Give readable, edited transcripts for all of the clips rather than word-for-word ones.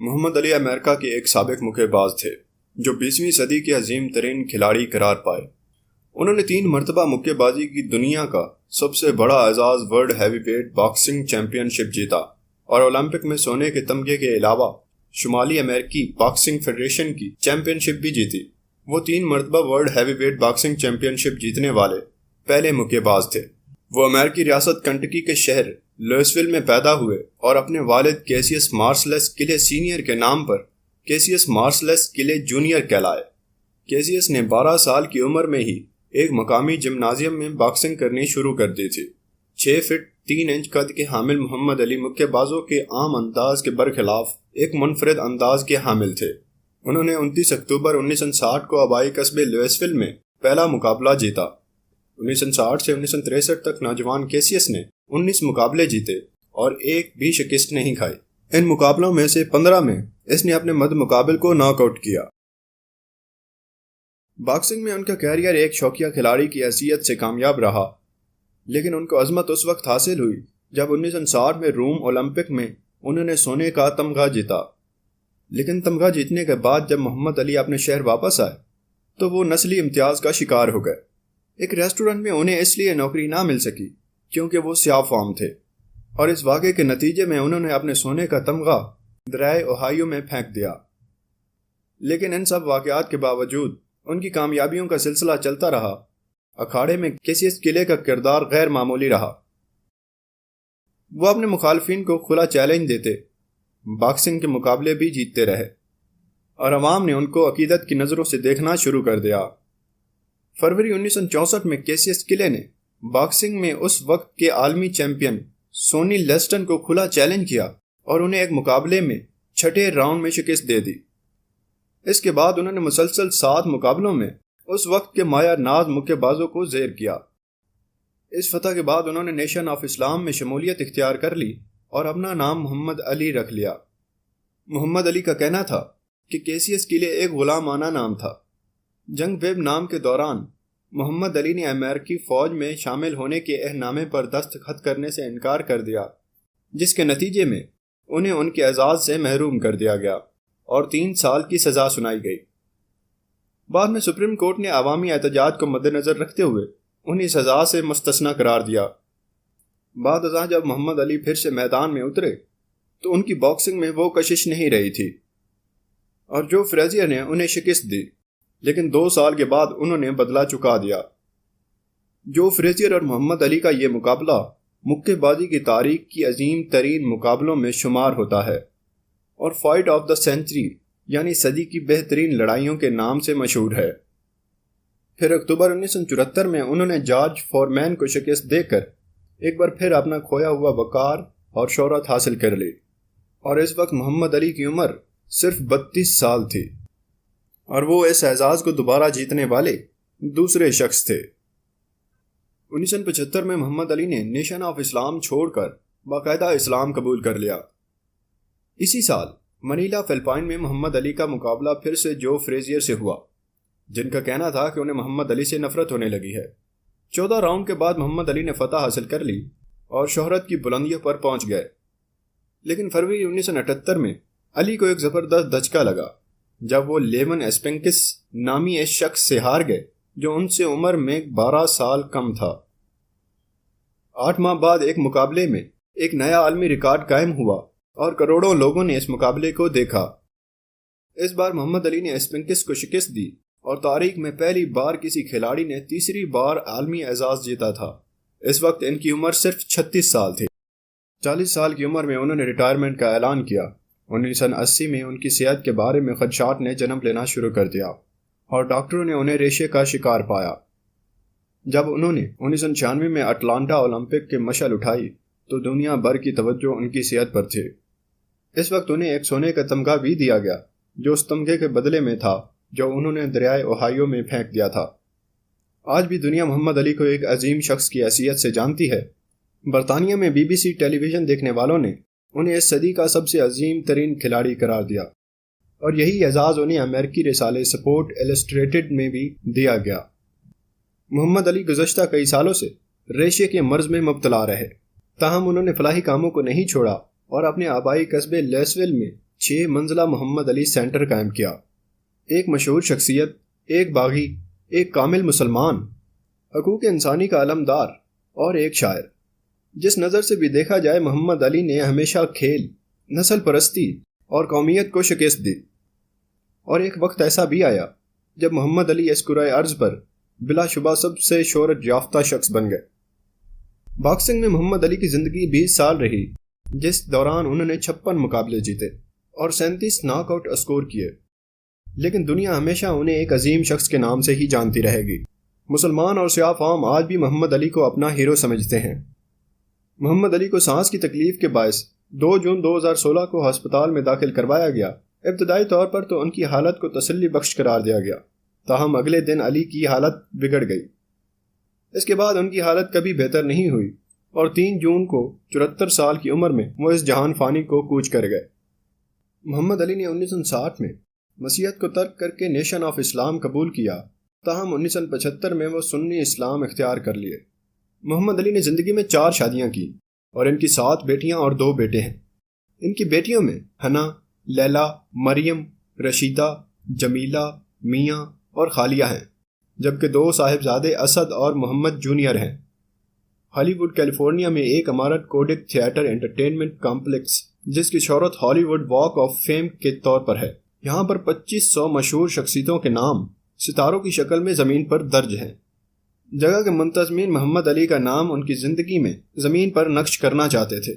محمد علی امریکہ کے ایک سابق مکے باز تھے جو 20ویں صدی کے عظیم ترین کھلاڑی قرار پائے۔ انہوں نے 3 مرتبہ مکے بازی کی دنیا کا سب سے بڑا اعزاز world heavyweight boxing championship جیتا اور اولمپک میں سونے کے تمغے کے علاوہ شمالی امریکی باکسنگ فیڈریشن کی چیمپئن شپ بھی جیتی۔ وہ 3 مرتبہ world heavyweight boxing championship جیتنے والے پہلے مکے باز تھے۔ وہ امریکی ریاست کنٹکی کے شہر لوئسویل میں پیدا ہوئے اور اپنے والد کیسیس مارسلس کلے سینئر کے نام پر کیسیس مارسلس کلے جونیئر کہلائے۔ کیسیس نے 12 سال کی عمر میں ہی ایک مقامی جمنازیم میں باکسنگ کرنی شروع کر دی تھی۔ 6 فٹ 3 انچ قد کے حامل محمد علی مکے بازوں کے عام انداز کے برخلاف ایک منفرد انداز کے حامل تھے۔ انہوں نے 29 اکتوبر 1960 کو آبائی قصبے لوئسویل میں پہلا مقابلہ جیتا۔ 1960 سے 1963 تک نوجوان کیسیس نے 19 مقابلے جیتے اور ایک بھی شکست نہیں کھائی۔ ان مقابلوں میں سے 15 میں اس نے اپنے مد مقابل کو ناک آؤٹ کیا۔ باکسنگ میں ان کا کیریئر ایک شوقیہ کھلاڑی کی حیثیت سے کامیاب رہا، لیکن ان کو عظمت اس وقت حاصل ہوئی جب 1960 میں روم اولمپک میں انہوں نے سونے کا تمغہ جیتا۔ لیکن تمغہ جیتنے کے بعد جب محمد علی اپنے شہر واپس آئے تو وہ نسلی امتیاز کا شکار ہو گئے۔ ایک ریسٹورنٹ میں انہیں اس لیے نوکری نہ مل سکی کیونکہ وہ سیاہ فام تھے، اور اس واقعے کے نتیجے میں انہوں نے اپنے سونے کا تمغہ دریائے اوہایو میں پھینک دیا۔ لیکن ان سب واقعات کے باوجود ان کی کامیابیوں کا سلسلہ چلتا رہا۔ اکھاڑے میں کیسیس کلے کا کردار غیر معمولی رہا۔ وہ اپنے مخالفین کو کھلا چیلنج دیتے، باکسنگ کے مقابلے بھی جیتتے رہے، اور عوام نے ان کو عقیدت کی نظروں سے دیکھنا شروع کر دیا۔ فروری 1964 میں کیسیس کلے نے باکسنگ میں اس وقت کے عالمی چیمپئن سونی لیسٹن کو کھلا چیلنج کیا اور انہیں ایک مقابلے میں 6 راؤنڈ میں شکست دے دی۔ اس کے بعد انہوں نے مسلسل 7 مقابلوں میں اس وقت کے مایا ناز مکے بازوں کو زیر کیا۔ اس فتح کے بعد انہوں نے نیشن آف اسلام میں شمولیت اختیار کر لی اور اپنا نام محمد علی رکھ لیا۔ محمد علی کا کہنا تھا کہ کیسیس کلے ایک غلامانہ نام تھا۔ جنگ ویب نام کے دوران محمد علی نے امریکی فوج میں شامل ہونے کے عہد نامے پر دستخط کرنے سے انکار کر دیا، جس کے نتیجے میں انہیں ان کے اعزاز سے محروم کر دیا گیا اور 3 سال کی سزا سنائی گئی۔ بعد میں سپریم کورٹ نے عوامی احتجاج کو مد نظر رکھتے ہوئے انہیں سزا سے مستثنی قرار دیا۔ بعد ازاں جب محمد علی پھر سے میدان میں اترے تو ان کی باکسنگ میں وہ کشش نہیں رہی تھی، اور جو فریزیئر نے انہیں شکست دی، لیکن 2 سال کے بعد انہوں نے بدلہ چکا دیا۔ جو فریزیئر اور محمد علی کا یہ مقابلہ مکے بازی کی تاریخ کی عظیم ترین مقابلوں میں شمار ہوتا ہے اور فائٹ آف دا سینچری یعنی صدی کی بہترین لڑائیوں کے نام سے مشہور ہے۔ پھر اکتوبر 1974 میں انہوں نے جارج فورمین کو شکست دے کر ایک بار پھر اپنا کھویا ہوا وقار اور شہرت حاصل کر لی، اور اس وقت محمد علی کی عمر صرف 32 سال تھی، اور وہ اس اعزاز کو دوبارہ جیتنے والے دوسرے شخص تھے۔ 1975 میں محمد علی نے نیشن آف اسلام چھوڑ کر باقاعدہ اسلام قبول کر لیا۔ اسی سال منیلا فلپائن میں محمد علی کا مقابلہ پھر سے جو فریزیئر سے ہوا، جن کا کہنا تھا کہ انہیں محمد علی سے نفرت ہونے لگی ہے۔ 14 راؤنڈ کے بعد محمد علی نے فتح حاصل کر لی اور شہرت کی بلندیوں پر پہنچ گئے، لیکن فروری 1978 میں علی کو ایک زبردست دھچکا لگا جب وہ لیون اسپنکس نامی اس شخص سے ہار گئے جو ان سے عمر میں 12 سال کم تھا۔ 8 ماہ بعد ایک مقابلے میں ایک نیا عالمی ریکارڈ قائم ہوا اور کروڑوں لوگوں نے اس مقابلے کو دیکھا۔ اس بار محمد علی نے اسپنکس کو شکست دی اور تاریخ میں پہلی بار کسی کھلاڑی نے تیسری بار عالمی اعزاز جیتا تھا۔ اس وقت ان کی عمر صرف 36 سال تھی۔ 40 سال کی عمر میں انہوں نے ریٹائرمنٹ کا اعلان کیا۔ 1980 میں ان کی صحت کے بارے میں خدشات نے جنم لینا شروع کر دیا اور ڈاکٹروں نے انہیں ریشے کا شکار پایا۔ جب انہوں نے 1996 میں اٹلانٹا اولمپک کے مشعل اٹھائی تو دنیا بھر کی توجہ ان کی صحت پر تھی۔ اس وقت انہیں ایک سونے کا تمغہ بھی دیا گیا جو اس تمغے کے بدلے میں تھا جو انہوں نے دریائے اوہایو میں پھینک دیا تھا۔ آج بھی دنیا محمد علی کو ایک عظیم شخص کی حیثیت سے جانتی ہے۔ برطانیہ میں BBC ٹیلی ویژن دیکھنے والوں نے انہیں اس صدی کا سب سے عظیم ترین کھلاڑی قرار دیا، اور یہی اعزاز انہیں امریکی رسالے سپورٹ ایلسٹریٹڈ میں بھی دیا گیا۔ محمد علی گزشتہ کئی سالوں سے ریشے کے مرض میں مبتلا رہے، تاہم انہوں نے فلاحی کاموں کو نہیں چھوڑا اور اپنے آبائی قصبے لیسویل میں 6 منزلہ محمد علی سینٹر قائم کیا۔ ایک مشہور شخصیت، ایک باغی، ایک کامل مسلمان، حقوق انسانی کا علمدار اور ایک شاعر۔ جس نظر سے بھی دیکھا جائے محمد علی نے ہمیشہ کھیل، نسل پرستی اور قومیت کو شکست دی۔ اور ایک وقت ایسا بھی آیا جب محمد علی اس کرۂ ارض پر بلا شبہ سب سے شہرت یافتہ شخص بن گئے۔ باکسنگ میں محمد علی کی زندگی 20 سال رہی، جس دوران انہوں نے 56 مقابلے جیتے اور 37 ناک آؤٹ اسکور کیے، لیکن دنیا ہمیشہ انہیں ایک عظیم شخص کے نام سے ہی جانتی رہے گی۔ مسلمان اور سیاہ فام آج بھی محمد علی کو اپنا ہیرو سمجھتے ہیں۔ محمد علی کو سانس کی تکلیف کے باعث 2 جون 2016 کو ہسپتال میں داخل کروایا گیا۔ ابتدائی طور پر تو ان کی حالت کو تسلی بخش قرار دیا گیا، تاہم اگلے دن علی کی حالت بگڑ گئی۔ اس کے بعد ان کی حالت کبھی بہتر نہیں ہوئی اور 3 جون کو 74 سال کی عمر میں وہ اس جہان فانی کو کوچ کر گئے۔ محمد علی نے 1960 میں مسیحیت کو ترک کر کے نیشن آف اسلام قبول کیا، تاہم 1975 میں وہ سنی اسلام اختیار کر لیے۔ محمد علی نے زندگی میں 4 شادیاں کی اور ان کی 7 بیٹیاں اور 2 بیٹے ہیں۔ ان کی بیٹیوں میں حنا، لیلا، مریم، رشیدہ، جمیلہ، میاں اور خالیہ ہیں، جبکہ 2 صاحبزادے اسد اور محمد جونیئر ہیں۔ ہالی ووڈ کیلیفورنیا میں ایک عمارت کوڈک تھیٹر انٹرٹینمنٹ کمپلیکس، جس کی شہرت ہالی ووڈ واک آف فیم کے طور پر ہے، یہاں پر 2500 مشہور شخصیتوں کے نام ستاروں کی شکل میں زمین پر درج ہیں۔ جگہ کے منتظمین محمد علی کا نام ان کی زندگی میں زمین پر نقش کرنا چاہتے تھے،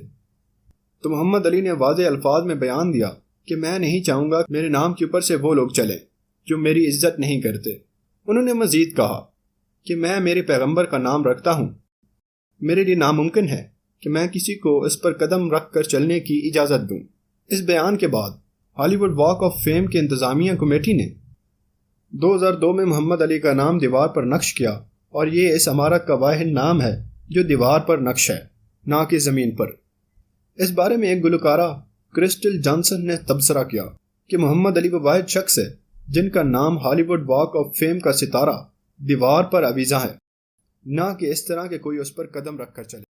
تو محمد علی نے واضح الفاظ میں بیان دیا کہ میں نہیں چاہوں گا میرے نام کے اوپر سے وہ لوگ چلیں جو میری عزت نہیں کرتے۔ انہوں نے مزید کہا کہ میں میرے پیغمبر کا نام رکھتا ہوں، میرے لیے ناممکن ہے کہ میں کسی کو اس پر قدم رکھ کر چلنے کی اجازت دوں۔ اس بیان کے بعد ہالی ووڈ واک آف فیم کے انتظامیہ کمیٹی نے 2002 میں محمد علی کا نام دیوار پر نقش کیا، اور یہ اس عمارت کا واحد نام ہے جو دیوار پر نقش ہے، نہ کہ زمین پر۔ اس بارے میں ایک گلوکارہ کرسٹل جانسن نے تبصرہ کیا کہ محمد علی وہ واحد شخص ہے جن کا نام ہالی ووڈ واک آف فیم کا ستارہ دیوار پر آویزاں ہے، نہ کہ اس طرح کہ کوئی اس پر قدم رکھ کر چلے۔